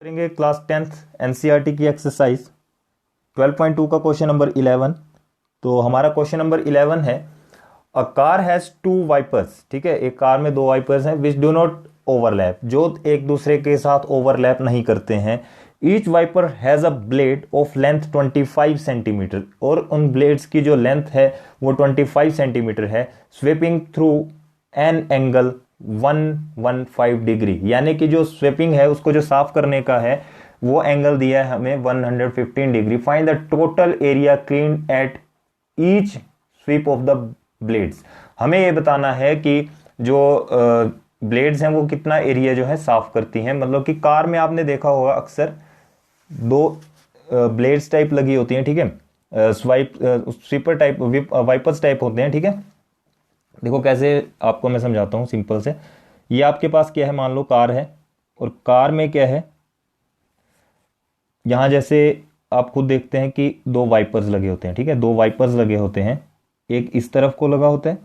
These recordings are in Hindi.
करेंगे क्लास 10th एनसीईआरटी की एक्सरसाइज 12.2 का क्वेश्चन नंबर 11। तो हमारा क्वेश्चन नंबर 11 है a car has two wipers. ठीक है, एक कार में दो वाइपर्स हैं विच डू नॉट ओवरलैप, जो एक दूसरे के साथ ओवरलैप नहीं करते हैं। Each wiper has a blade of length 25 centimetre, और उन ब्लेड्स की जो लेंथ है वो 25 सेंटीमीटर है। Sweeping through an angle 115 degree, यानी कि जो स्वेपिंग है उसको जो साफ करने का है वो एंगल दिया है हमें 115 degree. Find the total area clean at each sweep of the blades. हमें ये बताना है कि जो ब्लेड्स हैं वो कितना एरिया जो है साफ करती हैं। मतलब कि कार में आपने देखा होगा अक्सर दो ब्लेड्स टाइप लगी होती हैं। ठीक है, स्वीपर टाइप वाइपर्स टाइप होते हैं। ठीक है, देखो कैसे आपको मैं समझाता हूँ सिंपल से। ये आपके पास क्या है, मान लो कार है, और कार में क्या है, यहां जैसे आप खुद देखते हैं कि दो वाइपर्स लगे होते हैं। ठीक है, दो वाइपर्स लगे होते हैं, एक इस तरफ को लगा होता है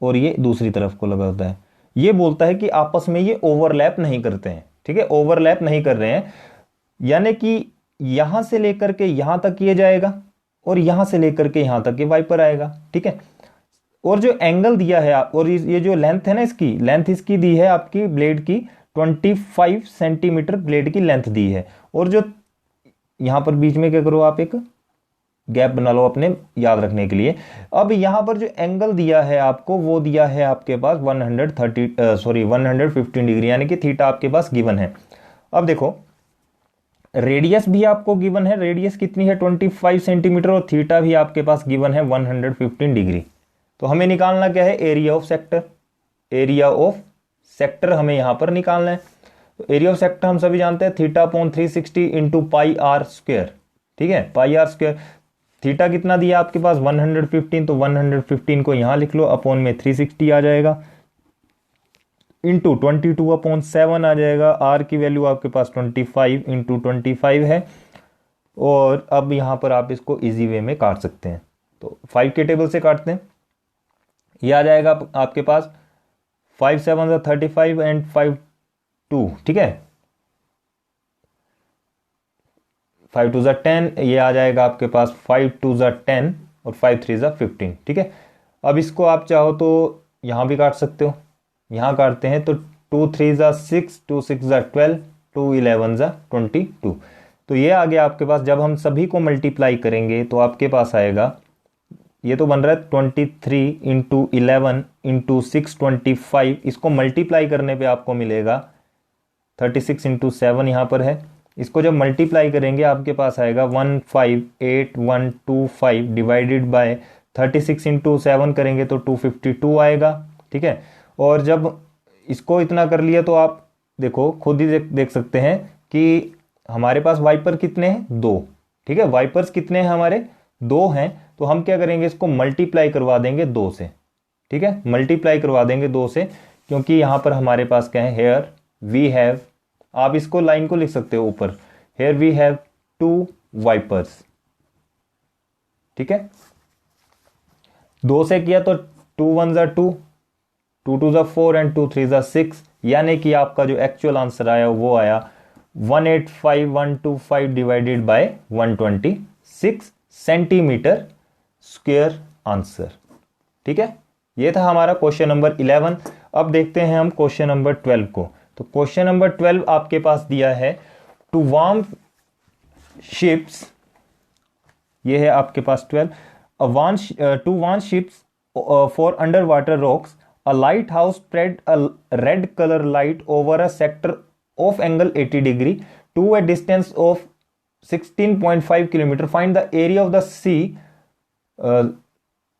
और ये दूसरी तरफ को लगा होता है। ये बोलता है कि आपस में ये ओवरलैप नहीं करते हैं। ठीक है, ओवरलैप नहीं कर रहे हैं, यानी कि यहां से लेकर के यहां तक ये जाएगा और यहां से लेकर के यहां तक ये वाइपर आएगा। ठीक है, और जो एंगल दिया है और ये जो लेंथ है ना, इसकी लेंथ इसकी दी है आपकी ब्लेड की 25 सेंटीमीटर ब्लेड की लेंथ दी है। और जो यहां पर बीच में क्या करो, आप एक गैप बना लो अपने याद रखने के लिए। अब यहां पर जो एंगल दिया है आपको वो दिया है आपके पास 115 डिग्री, यानी कि थीटा आपके पास गिवन है। अब देखो रेडियस भी आपको गिवन है, रेडियस कितनी है 25 सेंटीमीटर, और थीटा भी आपके पास गिवन है 115 डिग्री। तो हमें निकालना क्या है, area of sector. Area of sector हमें यहां पर निकालना है। तो एरिया ऑफ सेक्टर हम सभी जानते हैं theta upon 360 into pi r square. ठीक है, पाई आर स्क्वायर। थीटा कितना दिया आपके पास 115, तो 115 को यहां लिख लो, अपॉन में 360 आ जाएगा, इंटू 22 अपॉन 7 आ जाएगा। आर की वैल्यू आपके पास 25 इंटू 25 है। और अब यहां पर आप इसको इजी वे में काट सकते हैं, तो 5 के टेबल से काटते हैं। ये आ जाएगा आपके पास 5 7 35 एंड 5 2। ठीक है, 5 2 10, ये आ जाएगा आपके पास 5 2 10 और 5 3 15। ठीक है, अब इसको आप चाहो तो यहां भी काट सकते हो, यहां काटते हैं तो 2 3 6, 2 6 12, 2 11 22। तो ये आ गया आपके पास। जब हम सभी को मल्टीप्लाई करेंगे तो आपके पास आएगा, ये तो बन रहा है 23 इंटू 11 इंटू 625, इसको मल्टीप्लाई करने पे आपको मिलेगा 36 इंटू 7 यहाँ पर है। इसको जब मल्टीप्लाई करेंगे आपके पास आएगा 158125 डिवाइडेड बाय 36 इंटू 7 करेंगे तो 252 आएगा। ठीक है, और जब इसको इतना कर लिया तो आप देखो खुद ही देख सकते हैं कि हमारे पास वाइपर कितने हैं, दो। ठीक है, वाइपर्स कितने हैं हमारे, दो हैं। तो हम क्या करेंगे, इसको मल्टीप्लाई करवा देंगे 2 से। ठीक है, मल्टीप्लाई करवा देंगे 2 से, क्योंकि यहां पर हमारे पास क्या है, हेयर वी हैव, आप इसको लाइन को लिख सकते हो ऊपर, हेयर वी हैव 2 वाइपर्स। ठीक है, 2 से किया तो 2 1 2, 2 2 4 एंड 2 3 6, यानी कि आपका जो एक्चुअल आंसर आया वो आया 185125 divided by 126 centimetre square answer. ठीक है, ये था हमारा क्वेश्चन नंबर 11। अब देखते हैं हम क्वेश्चन नंबर 12 को। तो क्वेश्चन नंबर 12 आपके पास दिया है टू वार्म शिप्स, ये है आपके पास 12, to warn ships for underwater rocks, a lighthouse spread a red colour light over a sector of angle 80 degree to a distance of 16.5 kilometre. Find the area of the sea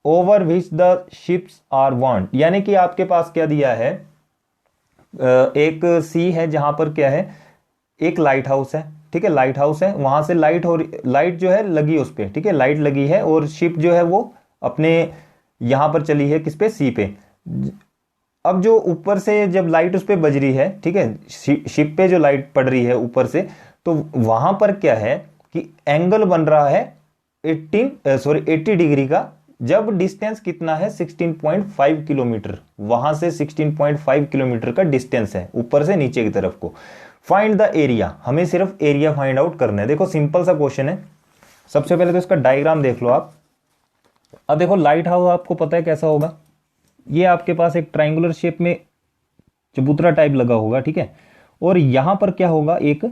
over which the ships are warn. यानी कि आपके पास क्या दिया है, एक सी है जहां पर क्या है, एक लाइट हाउस है। ठीक है, लाइट हाउस है, वहां से लाइट जो है लगी उस पर। ठीक है, लाइट लगी है और शिप जो है वो अपने यहां पर चली है, किस पे, सी पे। अब जो ऊपर से जब लाइट उस पर बज रही है, ठीक है, शिप पे जो लाइट पड़ रही है ऊपर से, तो वहां पर क्या है कि एंगल बन रहा है 80 डिग्री का, जब डिस्टेंस कितना है 16.5 किलोमीटर, वहां से 16.5 किलोमीटर का डिस्टेंस है ऊपर से नीचे की तरफ को। फाइंड द एरिया, हमें सिर्फ एरिया फाइंड आउट करना है। देखो सिंपल सा क्वेश्चन है। सबसे पहले तो इसका डायग्राम देख लो आप। अब देखो लाइट हाउस आपको पता है कैसा होगा, ये आपके पास एक ट्राइंगुलर शेप में चबूतरा टाइप लगा होगा, ठीक है। और यहां पर क्या होगा, एक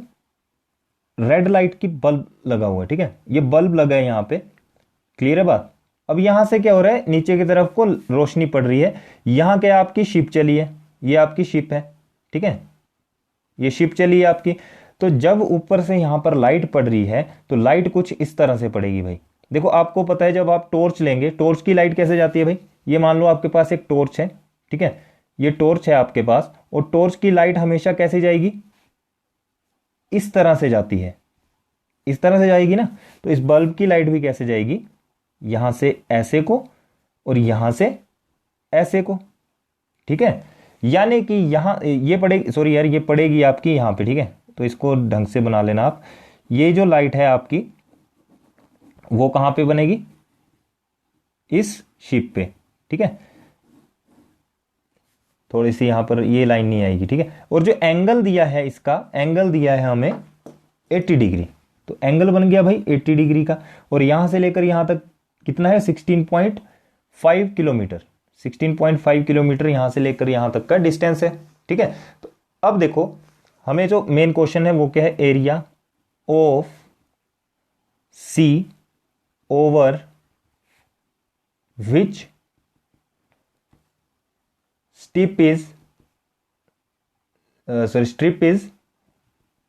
रेड लाइट की बल्ब लगा हुआ है, ठीक है। ये बल्ब लगा है यहां पे, क्लियर है बात। अब यहां से क्या हो रहा है, नीचे की तरफ को रोशनी पड़ रही है। यहां क्या आपकी शिप चली है, ये आपकी शिप है, ठीक है, ये शिप चली है आपकी। तो जब ऊपर से यहां पर लाइट पड़ रही है तो लाइट कुछ इस तरह से पड़ेगी भाई। देखो आपको पता है जब आप टॉर्च लेंगे, टॉर्च की लाइट कैसे जाती है भाई, ये मान लो आपके पास एक टॉर्च है, ठीक है, ये टॉर्च है आपके पास, और टॉर्च की लाइट हमेशा कैसे जाएगी, इस तरह से जाती है, इस तरह से जाएगी ना। तो इस बल्ब की लाइट भी कैसे जाएगी, यहां से ऐसे को और यहां से ऐसे को, ठीक है। यानी कि यहां ये पड़ेगी, सॉरी यार, ये पड़ेगी आपकी यहां पे, ठीक है। तो इसको ढंग से बना लेना आप। ये जो लाइट है आपकी वो कहां पे बनेगी, इस शिप पे, ठीक है। थोड़ी सी यहां पर ये लाइन नहीं आएगी, ठीक है। और जो एंगल दिया है, इसका एंगल दिया है हमें 80 डिग्री, तो एंगल बन गया भाई 80 डिग्री का। और यहां से लेकर यहां तक कितना है, 16.5 किलोमीटर, 16.5 किलोमीटर यहां से लेकर यहां तक का डिस्टेंस है, ठीक है। तो अब देखो हमें जो मेन क्वेश्चन है वो क्या है, area of sea over which strip is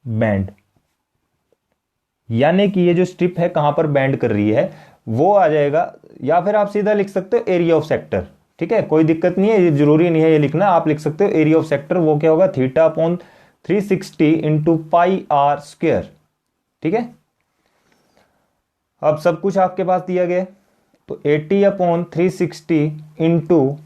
band. यानी कि ये जो स्ट्रिप है कहां पर बैंड कर रही है वो आ जाएगा, या फिर आप सीधा लिख सकते हो एरिया ऑफ सेक्टर, ठीक है, कोई दिक्कत नहीं है, ये जरूरी नहीं है ये लिखना, आप लिख सकते हो एरिया ऑफ सेक्टर। वो क्या होगा, theta upon 360 into pi r square, ठीक है। अब सब कुछ आपके पास दिया गया, तो 80 अपॉन 360 इंटू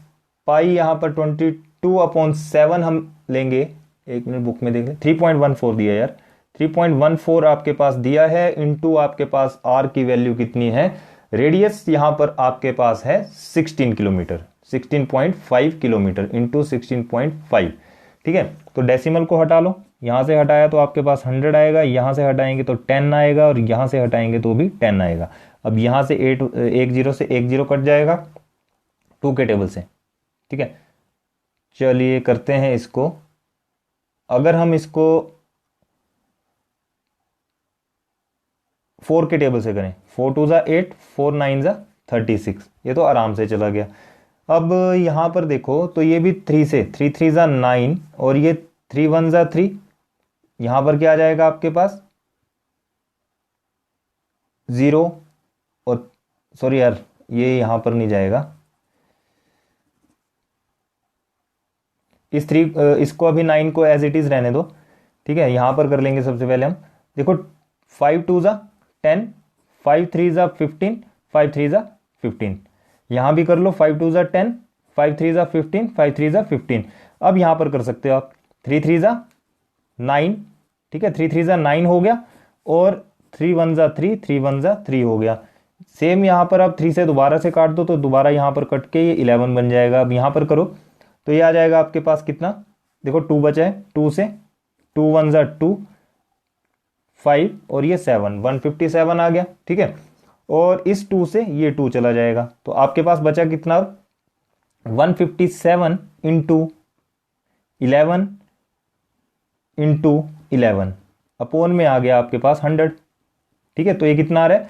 पाई, यहां पर 22/7 हम लेंगे, एक मिनट बुक में देख लें, 3.14 दिया यार, 3.14 आपके पास दिया है, इंटू आपके पास आर की वैल्यू कितनी है, रेडियस यहां पर आपके पास है 16 किलोमीटर, 16.5 किलोमीटर इंटू 16.5, ठीक है। तो डेसिमल को हटा लो, यहां से हटाया तो आपके पास 100 आएगा, यहां से हटाएंगे तो 10 आएगा, और यहां से हटाएंगे तो भी 10 आएगा। अब यहां से 1 0 से 1 0 कट जाएगा 2 के टेबल से, ठीक है। चलिए करते हैं इसको, अगर हम इसको 4 के टेबल से करें, 4 2 ज़ा 8, 4 9 ज़ा 36, ये तो आराम से चला गया। अब यहां पर देखो तो ये भी 3 से, 3 3 ज़ा 9, और ये 3 1 ज़ा 3, यहां पर क्या आ जाएगा आपके पास 0, और सॉरी यार ये यहां पर नहीं जाएगा, इस 3 इसको अभी 9 को एज इट इज रहने दो, ठीक है। यहां पर कर लेंगे सबसे पहले हम, देखो 5 2 ज़ा 10, 5 3 ज़ा 15, 5 3 ज़ा 15, यहां भी कर लो 5 2 ज़ा 10, 5 3 ज़ा 15, 5 3 ज़ा 15। अब यहां पर कर सकते हो आप 3 3 ज़ा 9, ठीक है, 3 3 ज़ा 9 हो गया, और 3 1 ज़ा 3, 3 1 ज़ा 3 हो गया। सेम यहां पर आप 3 से दोबारा से काट दो तो दोबारा यहां पर कट के ये 11 बन जाएगा। अब यहां पर करो तो ये आ जाएगा आपके पास कितना, देखो 2 बचा है, 2 से 2 1 ज़ा 2, 5 और ये 7, 157 आ गया, ठीक है। और इस 2 से ये 2 चला जाएगा, तो आपके पास बचा कितना, 157 इंटू 11 इंटू 11 अपोन में आ गया आपके पास 100, ठीक है। तो ये कितना आ रहा है,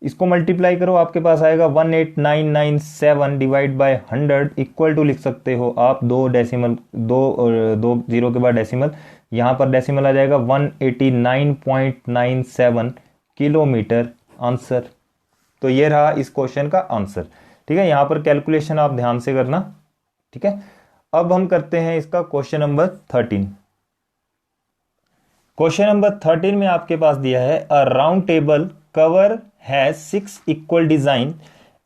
इसको मल्टीप्लाई करो, आपके पास आएगा 18997 डिवाइड बाय 100 इक्वल टू लिख सकते हो आप 2 डेसिमल, 2 जीरो के बाद डेसिमल, यहां पर डेसिमल आ जाएगा 189.97 किलोमीटर आंसर। तो ये रहा इस क्वेश्चन का आंसर, ठीक है। यहां पर कैलकुलेशन आप ध्यान से करना, ठीक है। अब हम करते हैं इसका क्वेश्चन नंबर 13। क्वेश्चन नंबर 13 में आपके पास दिया है a round table cover has 6 equal design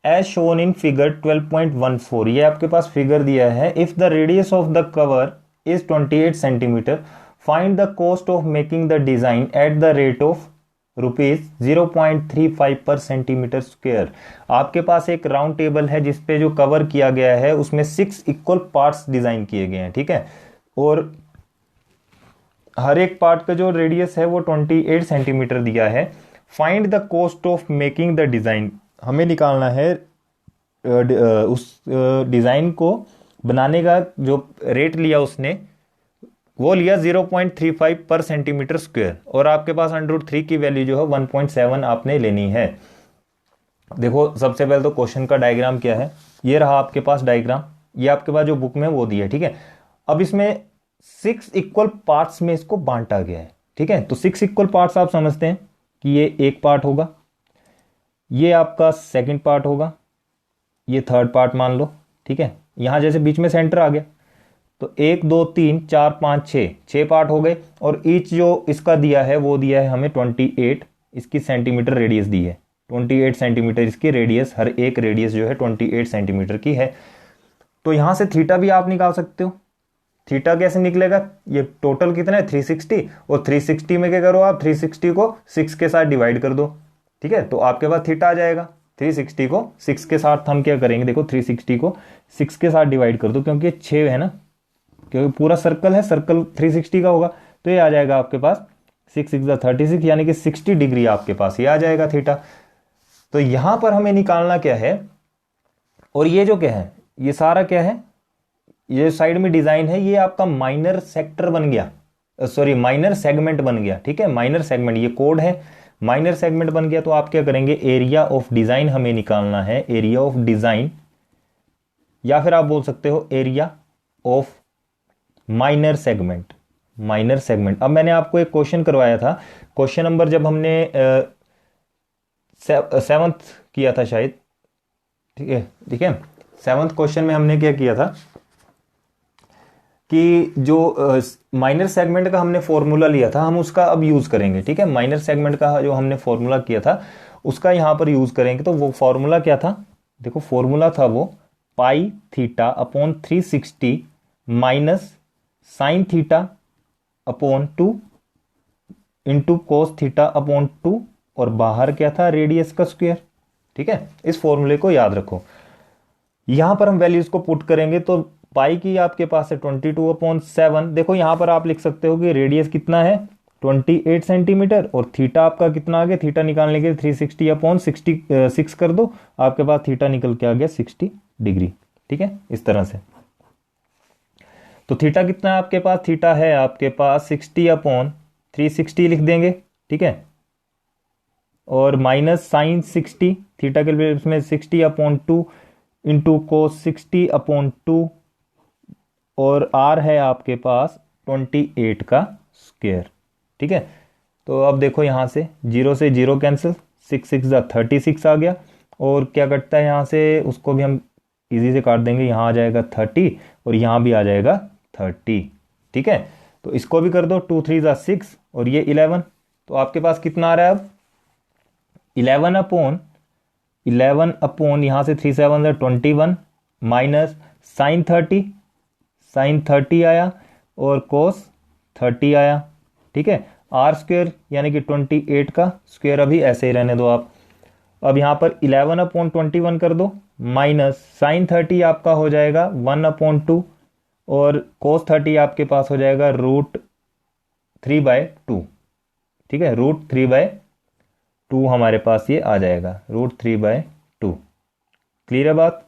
as shown in figure 12.14। ये आपके पास फिगर दिया है, if the radius of the cover is 28 centimetre, find the cost of making the design at the rate of ₹0.35 per centimetre square. आपके पास एक राउंड टेबल है जिसपे जो कवर किया गया है उसमें 6 इक्वल पार्ट्स डिजाइन किए गए हैं, ठीक है। और हर एक पार्ट का जो रेडियस है वो 28 सेंटीमीटर दिया है। Find the cost of making the design, हमें निकालना है उस डिज़ाइन को बनाने का जो रेट लिया उसने, वो लिया 0.35 पर सेंटीमीटर स्क्वायर, और आपके पास √3 की वैल्यू जो है 1.7 आपने लेनी है। देखो सबसे पहले तो क्वेश्चन का डायग्राम क्या है, ये रहा आपके पास डायग्राम, ये आपके पास जो बुक में वो दिया है, ठीक है। अब इसमें 6 इक्वल पार्ट्स में इसको बांटा गया है, ठीक है। तो 6 इक्वल पार्ट्स आप समझते हैं कि ये एक पार्ट होगा, ये आपका सेकंड पार्ट होगा, ये थर्ड पार्ट मान लो, ठीक है। यहां जैसे बीच में सेंटर आ गया, तो 1 2 3 4 5 6 पार्ट हो गए, और ईच जो इसका दिया है वो दिया है हमें 28 इसकी सेंटीमीटर रेडियस दी है, 28 सेंटीमीटर इसकी रेडियस, हर एक रेडियस जो है 28 सेंटीमीटर की है। तो यहां से थीटा भी आप निकाल सकते हो। थीटा कैसे निकलेगा, ये टोटल कितना है 360, और 360 में क्या करो आप, 360 को 6 के साथ डिवाइड कर दो, ठीक है। तो आपके पास थीटा आ जाएगा। 360 को 6 के साथ हम क्या करेंगे, देखो 360 को 6 के साथ डिवाइड कर दो, क्योंकि ये 6 है ना, क्योंकि पूरा सर्कल है, सर्कल 360 का होगा, तो ये आ जाएगा आपके पास 6 6 36, यानी कि 60 डिग्री आपके पास ये आ जाएगा थीटा। तो यहां पर हमें निकालना क्या है, और ये जो क्या है, ये सारा क्या है, ये साइड में डिजाइन है, ये आपका माइनर सेक्टर बन गया, सॉरी माइनर सेगमेंट बन गया, ठीक है। माइनर सेगमेंट ये कोड है, माइनर सेगमेंट बन गया। तो आप क्या करेंगे, एरिया ऑफ डिजाइन हमें निकालना है, एरिया ऑफ डिजाइन, या फिर आप बोल सकते हो area of minor segment, minor segment. अब मैंने आपको एक क्वेश्चन करवाया था, क्वेश्चन नंबर जब हमने 7th किया था शायद, ठीक है, ठीक है। 7th क्वेश्चन में हमने क्या किया था कि जो माइनर सेगमेंट का हमने फॉर्मूला लिया था, हम उसका अब यूज करेंगे, ठीक है। माइनर सेगमेंट का जो हमने फॉर्मूला किया था उसका यहां पर यूज करेंगे। तो वो फॉर्मूला क्या था, देखो फॉर्मूला था वो pi theta upon 360 minus sine theta upon 2 into cos theta upon 2, और बाहर क्या था, रेडियस का स्क्वायर, ठीक है। इस फॉर्मूले को याद रखो। यहां पर हम वैल्यूज को पुट करेंगे, तो पाई की आपके पास है 22/7। देखो यहां पर आप लिख सकते हो कि रेडियस कितना है 28 सेंटीमीटर, और थीटा आपका कितना आ गया, थीटा निकालने के 360/66 कर दो, आपके पास थीटा निकल के आ गया 60 डिग्री, ठीक है, इस तरह से। तो थीटा कितना है आपके पास, थीटा है आपके पास 60/360 लिख देंगे, ठीक है, और माइनस साइन 60, थीटा के लिए इसमें 60/2 इंटू कोस 60/2, और आर है आपके पास 28 का स्क्वायर, ठीक है। तो अब देखो यहां से 0 से 0 कैंसिल, 6 6 36 आ गया, और क्या कटता है यहां से, उसको भी हम इजी से काट देंगे, यहां आ जाएगा 30 और यहां भी आ जाएगा 30, ठीक है। तो इसको भी कर दो, 2 3 6 और ये 11, तो आपके पास कितना आ रहा है अब 11/11 यहां से 3 7 21 माइनस साइन 30 आया और कोस 30 आया, ठीक है। आर स्क्वेयर यानी कि 28 का स्क्वेयर अभी ऐसे ही रहने दो आप। अब यहां पर 11/21 कर दो, माइनस साइन 30 आपका हो जाएगा 1/2, और कोस 30 आपके पास हो जाएगा √3/2, ठीक है। √3/2 हमारे पास ये आ जाएगा, √3/2, क्लियर है बात।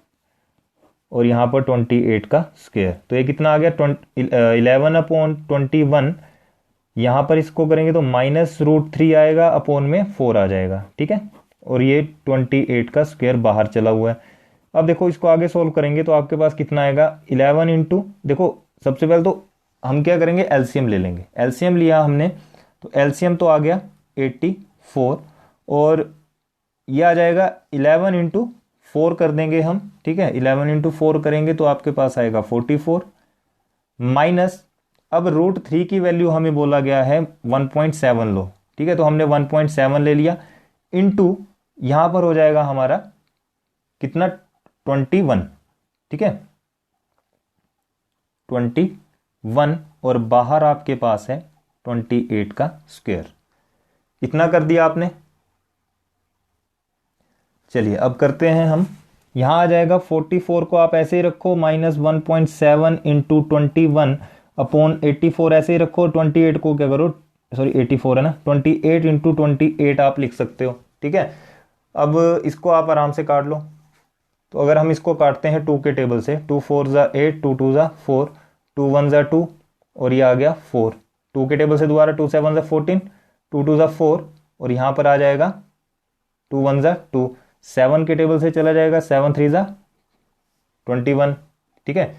और यहां पर 28 का स्क्वायर, तो ये कितना आ गया 11/21, यहां पर इसको करेंगे तो माइनस √3 आएगा, अपोन में 4 आ जाएगा, ठीक है। और ये 28 का स्क्वायर बाहर चला हुआ है। अब देखो इसको आगे सोल्व करेंगे तो आपके पास कितना आएगा 11 इंटू, देखो सबसे पहले तो हम क्या करेंगे एलसीएम ले लेंगे। एलसीएम लिया हमने तो एलसीएम तो आ गया 84, और ये आ जाएगा 11 इंटू 4 कर देंगे हम, ठीक है। 11 इंटू 4 करेंगे तो आपके पास आएगा 44, माइनस अब √3 की वैल्यू हमें बोला गया है 1.7 लो, ठीक है। तो हमने 1.7 ले लिया, इंटू यहां पर हो जाएगा हमारा कितना 21, ठीक है, 21, और बाहर आपके पास है 28 का स्क्वायर। इतना कर दिया आपने। चलिए अब करते हैं हम, यहां आ जाएगा 44 को आप ऐसे ही रखो, -1.7 इंटू 21, अपॉन 84 ऐसे ही रखो, 28 को क्या करो, सॉरी 84 है ना, 28 इंटू 28 आप लिख सकते हो, ठीक है। अब इसको आप आराम से काट लो। तो अगर हम इसको काटते हैं 2 के टेबल से, 2 4 ज़ा 8, 2 2 ज़ा 4, 2 1 ज़ा 2 और ये आ गया 4। 2 के टेबल से दोबारा 2 7 ज़ा 14, 2 2 ज़ा 4 और यहाँ पर आ जाएगा 2 1 ज़ा 2। 7 के टेबल से चला जाएगा, 7 3 ज़ा 21, ठीक है।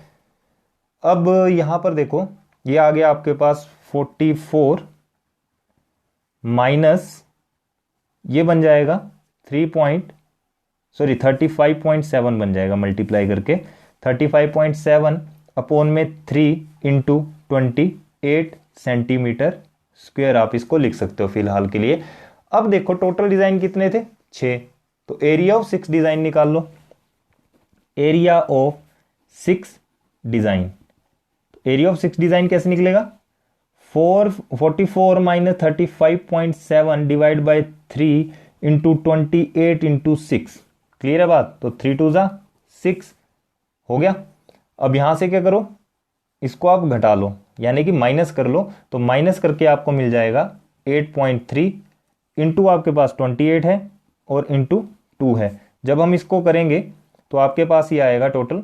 अब यहाँ पर देखो ये आ गया आपके पास 44 माइनस ये बन जाएगा 35.7 बन जाएगा मल्टीप्लाई करके, 35.7 अपॉन में 3 इंटू 28 सेंटीमीटर स्क्वायर आप इसको लिख सकते हो फिलहाल के लिए। अब देखो टोटल डिजाइन कितने थे, 6, तो एरिया ऑफ 6 डिजाइन निकाल लो। Area of 6 design, area of 6 design कैसे निकलेगा, 44 minus 35.7 divide by 3 into 28 into 6, clear है बात। तो 3 2 ज़ा 6 हो गया। अब यहां से क्या करो, इसको आप घटा लो यानी कि माइनस कर लो, तो माइनस करके आपको मिल जाएगा 8.3 इंटू आपके पास 28 है और इंटू 2 है। जब हम इसको करेंगे तो आपके पास ही आएगा टोटल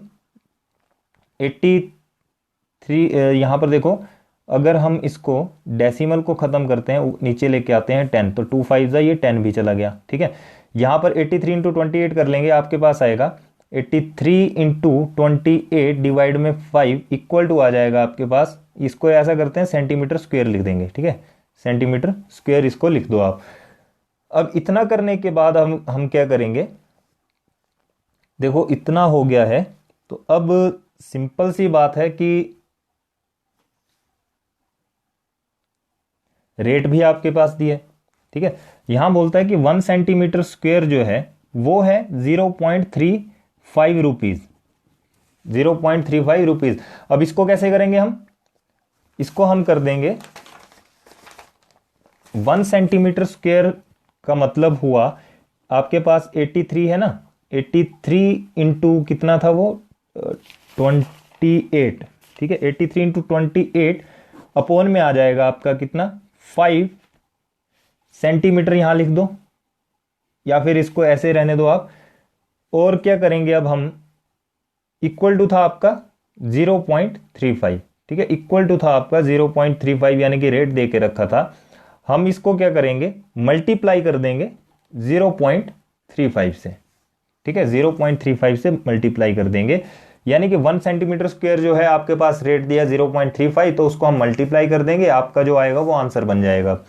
83। यहां पर देखो अगर हम इसको डेसिमल को खत्म करते हैं, नीचे लेके आते हैं 10, तो 2 5 ज़ा ये 10 भी चला गया, ठीक है। यहां पर 83 इंटू 28 कर लेंगे, आपके पास आएगा 83 इंटू 28 डिवाइड में 5 इक्वल टू आ जाएगा आपके पास, इसको ऐसा करते हैं सेंटीमीटर स्क्वायर लिख देंगे, ठीक है, सेंटीमीटर स्क्वायर इसको लिख दो आप। अब इतना करने के बाद हम क्या करेंगे, देखो इतना हो गया है, तो अब सिंपल सी बात है कि रेट भी आपके पास दिया है, ठीक है। यहां बोलता है कि 1 सेंटीमीटर स्क्वायर जो है वो है 0.35 रुपीज, 0.35 रुपीज। अब इसको कैसे करेंगे हम, इसको हम कर देंगे 1 सेंटीमीटर स्क्वायर का मतलब हुआ आपके पास 83 है ना, 83 इंटू कितना था वो 28, ठीक है, 83 इंटू 28 अपॉन में आ जाएगा आपका कितना 5 सेंटीमीटर, यहां लिख दो या फिर इसको ऐसे रहने दो आप। और क्या करेंगे अब हम, इक्वल टू था आपका 0.35, ठीक है, इक्वल टू था आपका 0.35 यानी कि रेट दे के रखा था। हम इसको क्या करेंगे, मल्टीप्लाई कर देंगे 0.35 से, ठीक है, 0.35 से मल्टीप्लाई कर देंगे, यानी कि 1 सेंटीमीटर स्क्वायर जो है आपके पास रेट दिया 0.35, तो उसको हम मल्टीप्लाई कर देंगे, आपका जो आएगा वो आंसर बन जाएगा।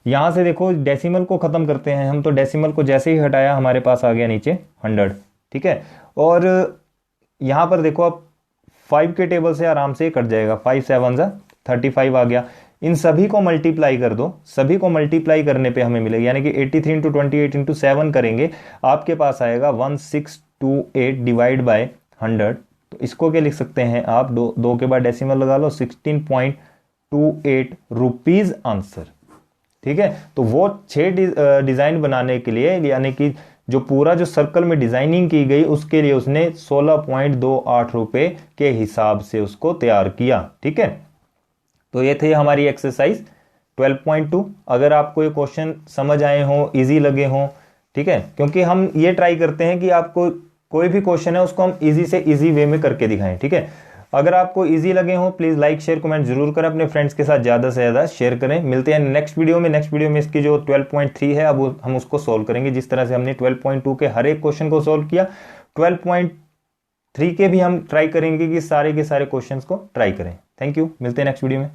यहां से देखो डेसिमल को खत्म करते हैं हम, तो डेसिमल को जैसे ही हटाया हमारे पास आ गया नीचे 100, ठीक है। और यहां पर देखो आप 5 के टेबल से आराम से कट जाएगा, 5 7 ज़ा 35 आ गया। इन सभी को मल्टीप्लाई कर दो, सभी को मल्टीप्लाई करने पे हमें मिलेगा, यानी कि 83 इंटू 28 इंटू 7 करेंगे, आपके पास आएगा 1628 डिवाइड बाय 100। तो इसको क्या लिख सकते हैं आप, दो के बाद डेसिमल लगा लो, 16.28 रुपीज आंसर, ठीक है। तो वो 6 डिजाइन बनाने के लिए, यानी कि जो पूरा जो सर्कल में डिजाइनिंग की गई उसके लिए उसने 16.28 रुपए के हिसाब से उसको तैयार किया, ठीक है। तो ये थे हमारी एक्सरसाइज 12.2। अगर आपको ये क्वेश्चन समझ आए हो, इजी लगे हो, ठीक है, क्योंकि हम ये ट्राई करते हैं कि आपको कोई भी क्वेश्चन है उसको हम इजी से इजी वे में करके दिखाएं, ठीक है। अगर आपको इजी लगे हो प्लीज लाइक शेयर कमेंट जरूर करें, अपने फ्रेंड्स के साथ ज्यादा से ज्यादा शेयर करें। मिलते हैं नेक्स्ट वीडियो में। नेक्स्ट वीडियो में इसकी जो 12.3 है अब हम उसको सोल्व करेंगे, जिस तरह से हमने 12.2 के हर एक क्वेश्चन को सोल्व किया, 12.3 के भी हम ट्राई करेंगे कि सारे के सारे क्वेश्चंस को ट्राई करें। थैंक यू, मिलते हैं नेक्स्ट वीडियो में।